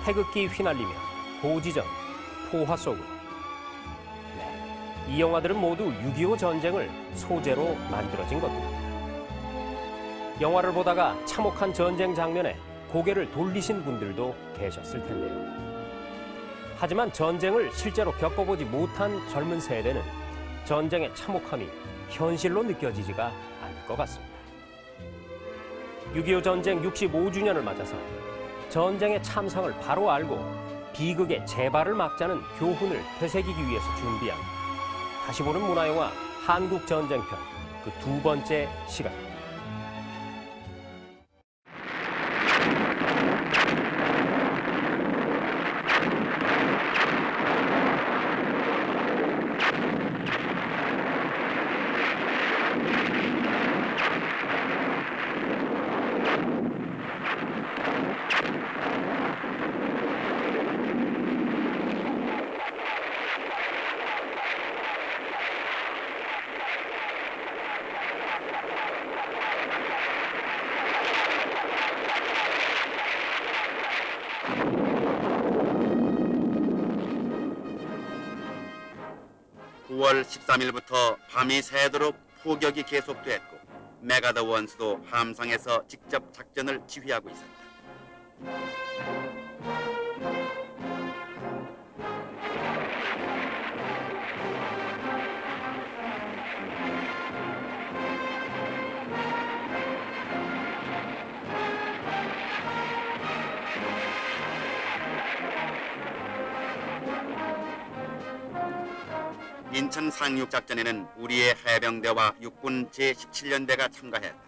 태극기 휘날리며 고지전, 포화 속으로. 네, 이 영화들은 모두 6.25 전쟁을 소재로 만들어진 것들입니다. 영화를 보다가 참혹한 전쟁 장면에 고개를 돌리신 분들도 계셨을 텐데요. 하지만 전쟁을 실제로 겪어보지 못한 젊은 세대는 전쟁의 참혹함이 현실로 느껴지지가 않을 것 같습니다. 6.25 전쟁 65주년을 맞아서 전쟁의 참상을 바로 알고 비극의 재발을 막자는 교훈을 되새기기 위해서 준비한 다시 보는 문화영화 한국전쟁편 그 두 번째 시간입니다. 9월 13일부터 밤이 새도록 포격이 계속됐고 메가더 원수도 함상에서 직접 작전을 지휘하고 있었다. 인천 상륙작전에는 우리의 해병대와 육군 제17연대가 참가했다.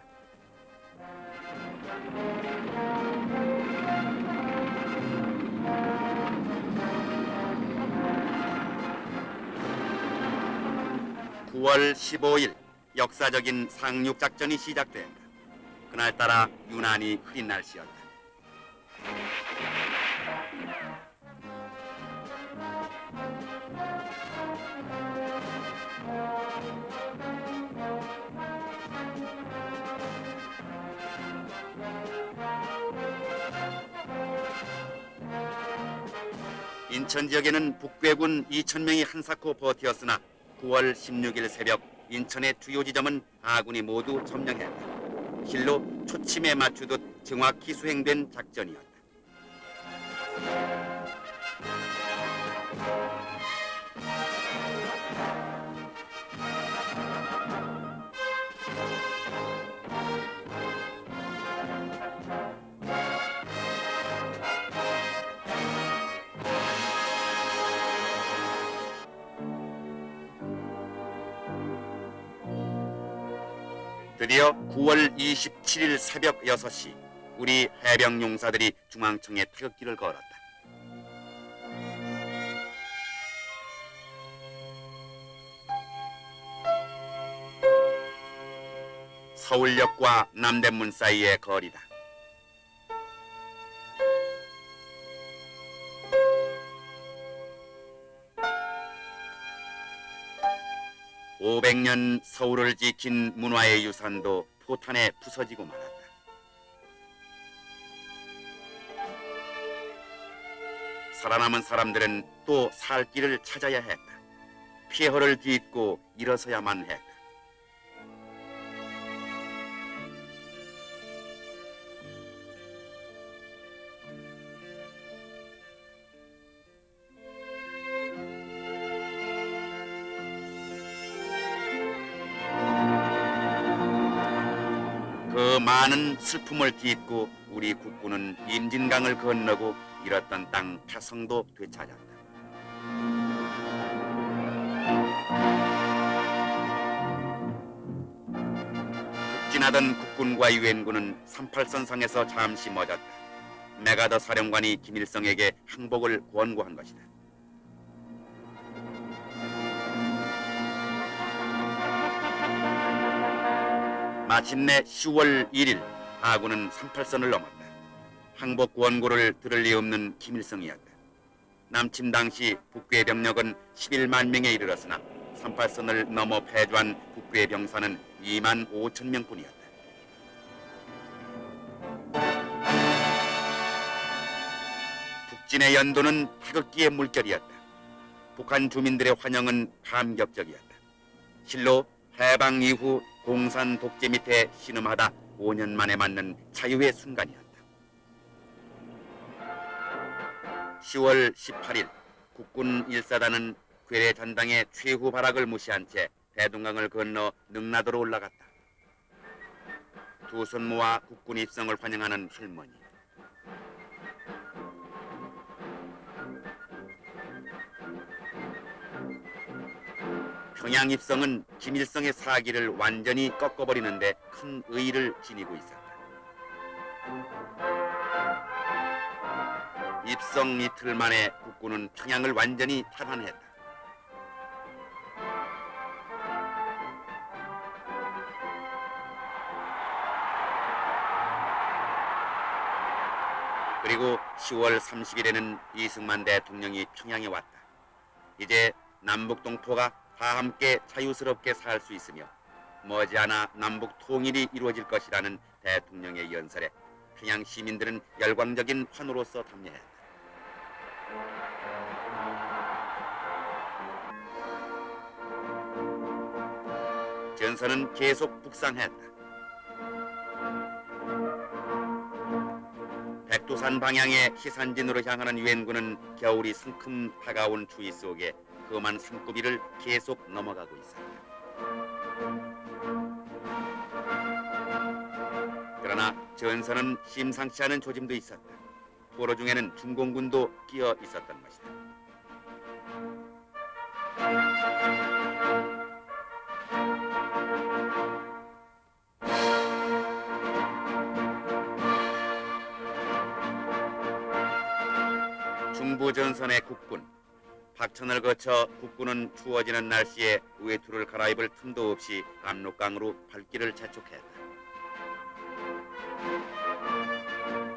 (9월 15일) 역사적인 상륙작전이 시작된다. 그날따라 유난히 흐린 날씨였다. 인천 지역에는 북괴군 2,000명이 한사코 버티었으나 9월 16일 새벽 인천의 주요 지점은 아군이 모두 점령했다. 실로 초침에 맞추듯 정확히 수행된 작전이었다. 드디어 9월 27일 새벽 6시 우리 해병 용사들이 중앙청에 태극기를 걸었다. 서울역과 남대문 사이의 거리다. (500년) 서울을 지킨 문화의 유산도 포탄에 부서지고 말았다. 살아남은 사람들은 또 살 길을 찾아야 했다. 폐허를 딛고 일어서야만 했다. 그 많은 슬픔을 딛고 우리 국군은 임진강을 건너고 잃었던 땅 태성도 되찾았다. 북진하던 국군과 유엔군은 38선상에서 잠시 멎었다. 메가더 사령관이 김일성에게 항복을 권고한 것이다. 마침내 10월 1일 아군은 38선을 넘었다. 항복 권고를 들을 리 없는 김일성이었다. 남침 당시 북괴 병력은 11만 명에 이르렀으나 38선을 넘어 패주한 북괴 병사는 2만 5천 명뿐이었다. 북진의 연도는 태극기의 물결이었다. 북한 주민들의 환영은 감격적이었다. 실로 해방 이후 공산 독재 밑에 신음하다 5년 만에 맞는 자유의 순간이었다. 10월 18일 국군 1사단은 괴뢰 전당의 최후 발악을 무시한 채 대동강을 건너 능라도로 올라갔다. 두 손 모아 국군 입성을 환영하는 할머니. 평양 입성은 김일성의 사기를 완전히 꺾어버리는데 큰 의의를 지니고 있었다. 입성 이틀 만에 국군은 평양을 완전히 탈환했다. 그리고 10월 30일에는 이승만 대통령이 평양에 왔다. 이제 남북 동포가 다 함께 자유스럽게 살 수 있으며 머지않아 남북 통일이 이루어질 것이라는 대통령의 연설에 평양 시민들은 열광적인 환호로서 답례했다. 전선은 계속 북상했다. 백두산 방향의 시산진으로 향하는 유엔군은 겨울이 성큼 다가온 추위 속에 험한 산고비를 계속 넘어가고 있었다. 그러나 전선은 심상치 않은 조짐도 있었다. 포로 중에는 중공군도 끼어 있었던 것이다. 중부전선의 국군, 박천을 거쳐 국군은 추워지는 날씨에 외투를 갈아입을 틈도 없이 압록강으로 발길을 재촉했다.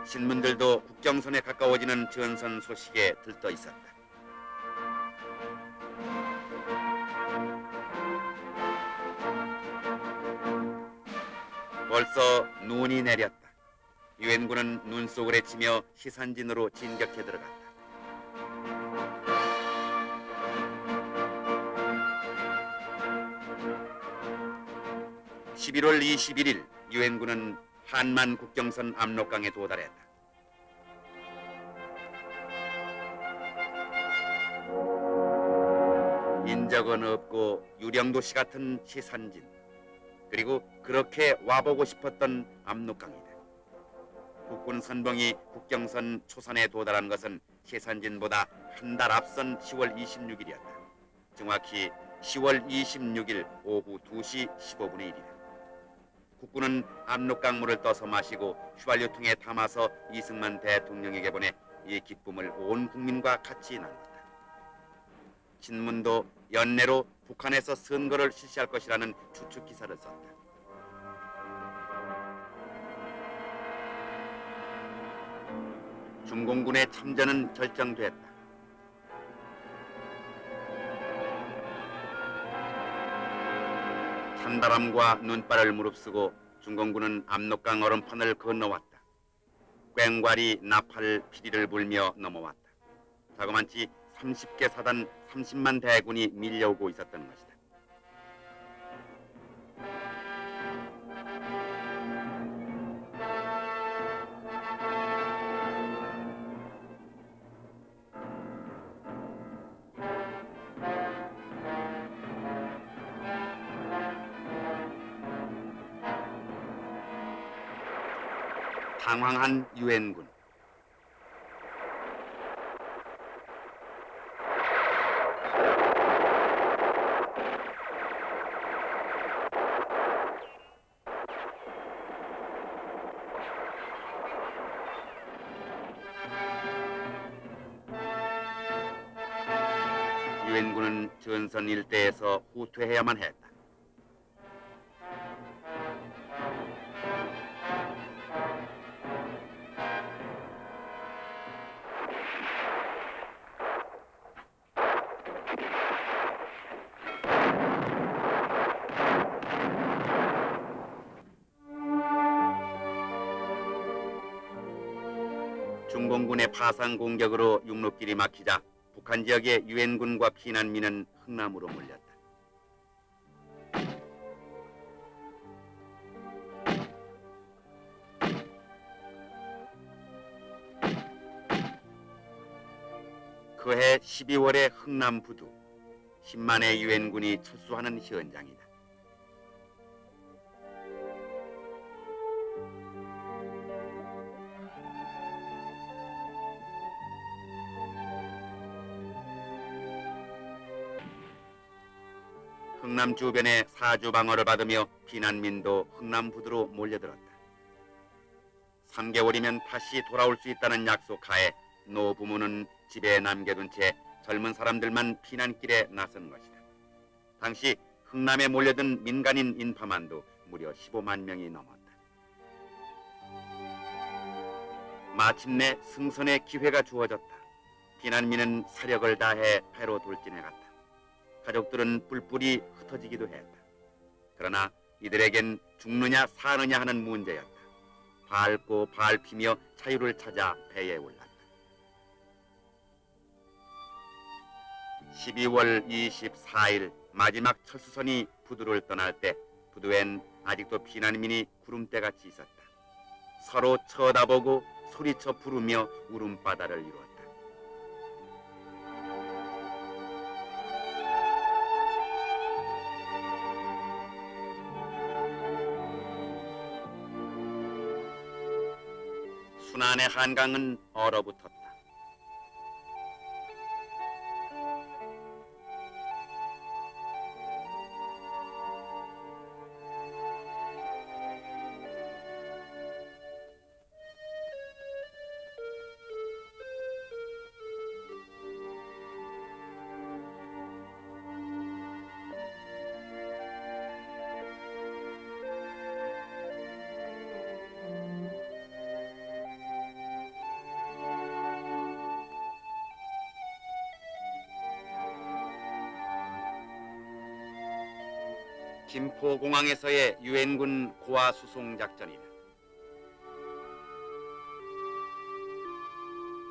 신문들도 국경선에 가까워지는 전선 소식에 들떠 있었다. 벌써 눈이 내렸다. 유엔군은 눈 속을 헤치며 시산진으로 진격해 들어갔다. 11월 21일 유엔군은 한만 국경선 압록강에 도달했다. 인적은 없고 유령도시 같은 시산진, 그리고 그렇게 와보고 싶었던 압록강이다. 국군 선봉이 국경선 초선에 도달한 것은 시산진보다 한 달 앞선 10월 26일이었다. 정확히 10월 26일 오후 2시 15분의 1이다. 국군은 압록강물을 떠서 마시고 휘발유통에 담아서 이승만 대통령에게 보내 이 기쁨을 온 국민과 같이 나눴다. 신문도 연내로 북한에서 선거를 실시할 것이라는 추측 기사를 썼다. 중공군의 참전은 결정됐다. 찬바람과 눈발을 무릅쓰고 중공군은 압록강 얼음판을 건너왔다. 꽹과리, 나팔, 피리를 불며 넘어왔다. 자그만치 30개 사단 30만 대군이 밀려오고 있었던 것이다. 당황한 유엔군. 유엔군은 전선 일대에서 후퇴해야만 했다. 중공군의 파상 공격으로 육로길이 막히자 북한 지역의 유엔군과 피난민은 흥남으로 몰렸다. 그해 12월의 흥남 부두, 10만의 유엔군이 철수하는 현장이다. 흥남 주변의 사주 방어를 받으며 피난민도 흥남 부두로 몰려들었다. 3개월이면 다시 돌아올 수 있다는 약속하에 노 부모는 집에 남겨둔 채 젊은 사람들만 피난길에 나선 것이다. 당시 흥남에 몰려든 민간인 인파만도 무려 15만 명이 넘었다. 마침내 승선의 기회가 주어졌다. 피난민은 사력을 다해 배로 돌진해갔다. 가족들은 뿔뿔이 흩어지기도 했다. 그러나 이들에겐 죽느냐 사느냐 하는 문제였다. 밟고 밟히며 자유를 찾아 배에 올랐다. 12월 24일 마지막 철수선이 부두를 떠날 때 부두엔 아직도 피난민이 구름대같이 있었다. 서로 쳐다보고 소리쳐 부르며 울음바다를 이루었다. 순안의 한강은 얼어붙었다. 김포공항에서의 유엔군 고아 수송 작전이다.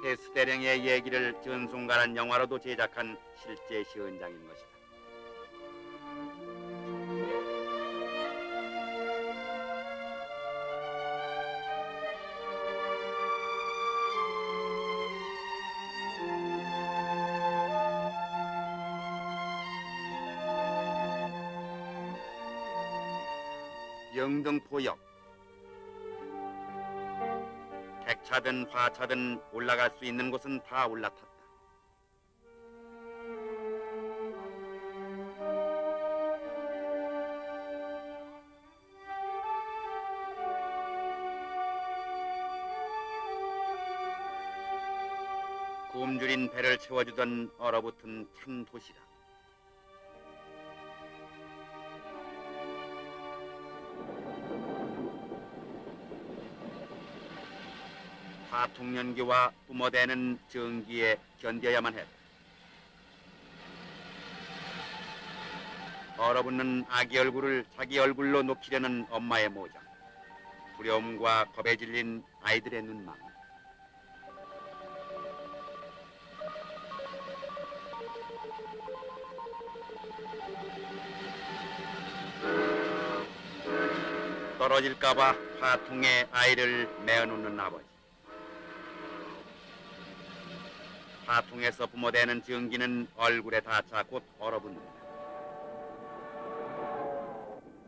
해수대령의 얘기를 전송가란 영화로도 제작한 실제 현장인 것이다. 영등포역. 택차든 화차든 올라갈 수 있는 곳은 다 올라탔다. 굶주린 배를 채워주던 얼어붙은 찬 도시락. 파통연기와 뿜어대는 전기에 견뎌야만 했다. 얼어붙는 아기 얼굴을 자기 얼굴로 녹이려는 엄마의 모장. 두려움과 겁에 질린 아이들의 눈망. 떨어질까봐 파통에 아이를 메어놓는 아버지. 파통에서 뿜어대는 전기는 얼굴에 닿자 곧 얼어붙는다.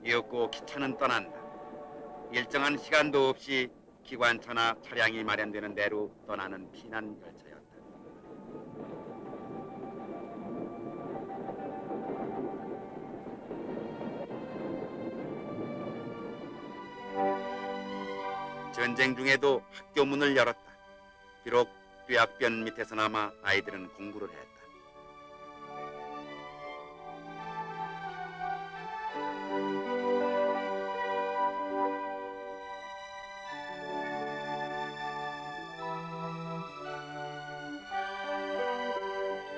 이윽고 기차는 떠난다. 일정한 시간도 없이 기관차나 차량이 마련되는 대로 떠나는 피난 열차였다. 전쟁 중에도 학교 문을 열었다. 비록 뙤약변 밑에서나마 아이들은 공부를 했다.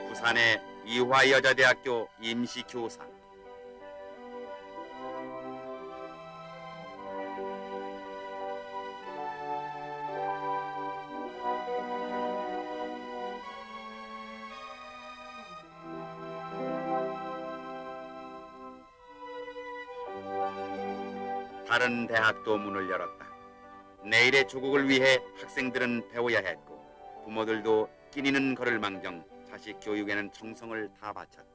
부산의 이화여자대학교 임시교사. 다른 대학도 문을 열었다. 내일의 조국을 위해 학생들은 배워야 했고 부모들도 끼니는 걸을 망정 자식 교육에는 정성을 다 바쳤다.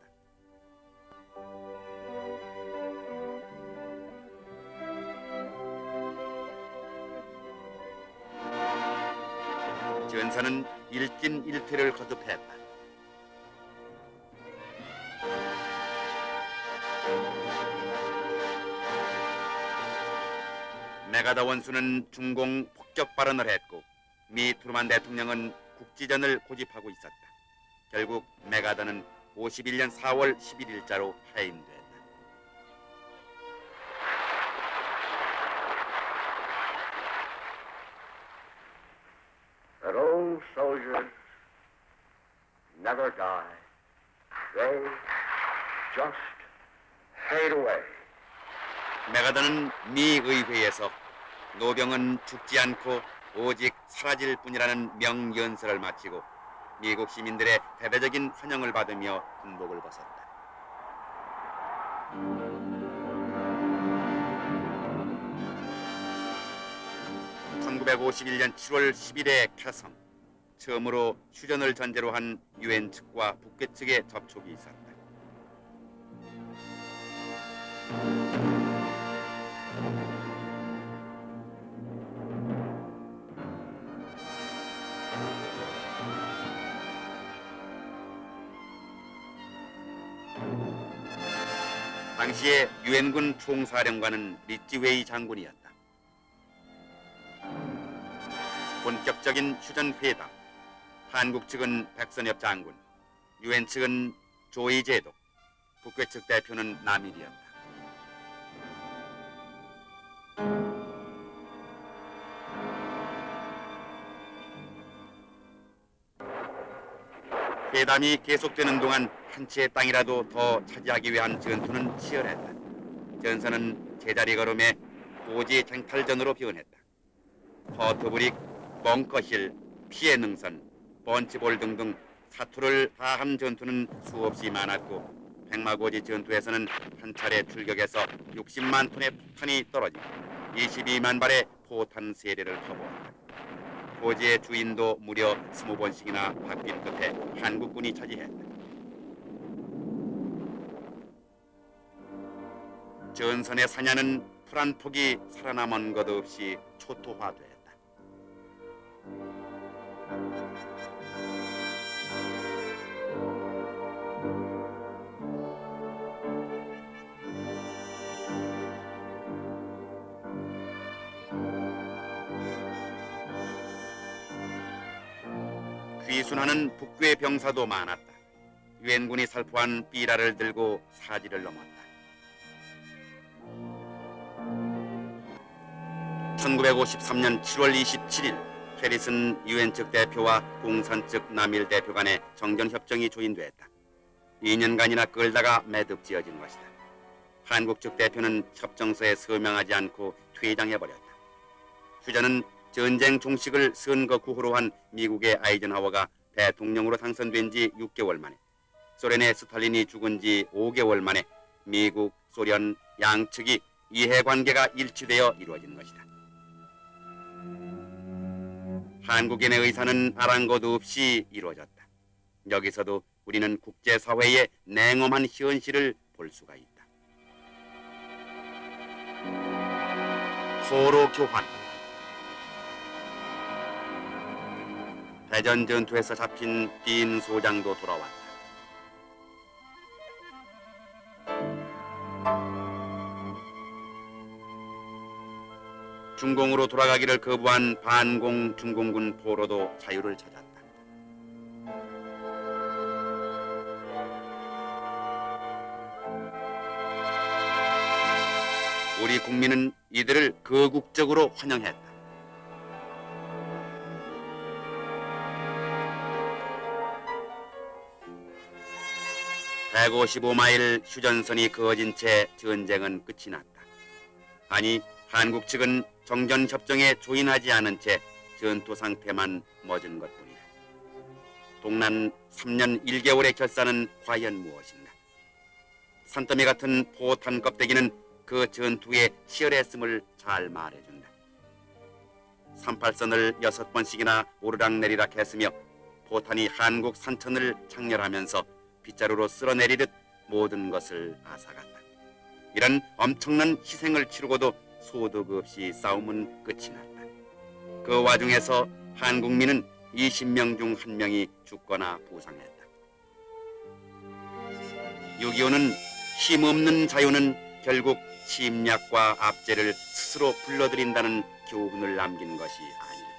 전사는 일진일퇴를 거듭했다. 메가더 원수는 중공 폭격 발언을 했고 미 트루만 대통령은 국지전을 고집하고 있었다. 결국 메가더는 51년 4월 11일자로 해임됐다. That old soldiers never die. They just fade away. 메가더는 미 의회에서 노병은 죽지 않고 오직 사라질 뿐이라는 명연설을 마치고 미국 시민들의 대대적인 환영을 받으며 군복을 벗었다. (1951년 7월 10일의 캐성) 처음으로 휴전을 전제로 한 유엔 측과 북괴 측의 접촉이 있었다. 당시의 유엔군 총사령관은 리찌웨이 장군이었다. 본격적인 휴전 회담. 한국 측은 백선엽 장군, 유엔 측은 조이 제독, 북괴 측 대표는 남일이었다. 회담이 계속되는 동안 한 채의 땅이라도 더 차지하기 위한 전투는 치열했다. 전선은 제자리 걸음에 고지 쟁탈전으로 변했다. 허트브릭, 벙커힐, 피해 능선, 번치볼 등등 사투를 다한 전투는 수없이 많았고 백마고지 전투에서는 한 차례 출격해서 60만 톤의 폭탄이 떨어지고 22만 발의 포탄 세례를 퍼부었다. 고지의 주인도 무려 20번씩이나 바뀐 끝에 한국군이 차지했다. 전선의 사냐는 풀 한 폭이 살아남은 것 없이 초토화됐다. 귀순하는 북괴 병사도 많았다. 유엔군이 살포한 삐라를 들고 사지를 넘었다. 1953년 7월 27일 해리슨 유엔 측 대표와 공산 측 남일 대표 간의 정전협정이 조인됐다. 2년간이나 끌다가 매듭지어진 것이다. 한국 측 대표는 협정서에 서명하지 않고 퇴장해버렸다. 휴전은 전쟁 종식을 선거 구호로 한 미국의 아이젠하워가 대통령으로 당선된 지 6개월 만에, 소련의 스탈린이 죽은 지 5개월 만에 미국, 소련 양측이 이해관계가 일치되어 이루어진 것이다. 한국인의 의사는 아랑곳 없이 이루어졌다. 여기서도 우리는 국제사회의 냉엄한 현실을 볼 수가 있다. 포로 교환. 대전 전투에서 잡힌 딘 소장도 돌아왔다. 중공으로 돌아가기를 거부한 반공 중공군 포로도 자유를 찾았다. 우리 국민은 이들을 거국적으로 환영했다. (155마일) 휴전선이 그어진 채 전쟁은 끝이 났다. 아니, 한국 측은 정전협정에 조인하지 않은 채 전투 상태만 멎은 것뿐이다. 동란 3년 1개월의 결산은 과연 무엇인가? 산더미 같은 포탄 껍데기는 그 전투의 치열했음을 잘 말해준다. 38선을 6번씩이나 오르락내리락 했으며 포탄이 한국 산천을 장렬하면서 빗자루로 쓸어내리듯 모든 것을 앗아갔다. 이런 엄청난 희생을 치르고도 소득 없이 싸움은 끝이 났다. 그 와중에서 한국민은 20명 중 1명이 죽거나 부상했다. 6.25는 힘없는 자유는 결국 침략과 압제를 스스로 불러들인다는 교훈을 남긴 것이 아닐까.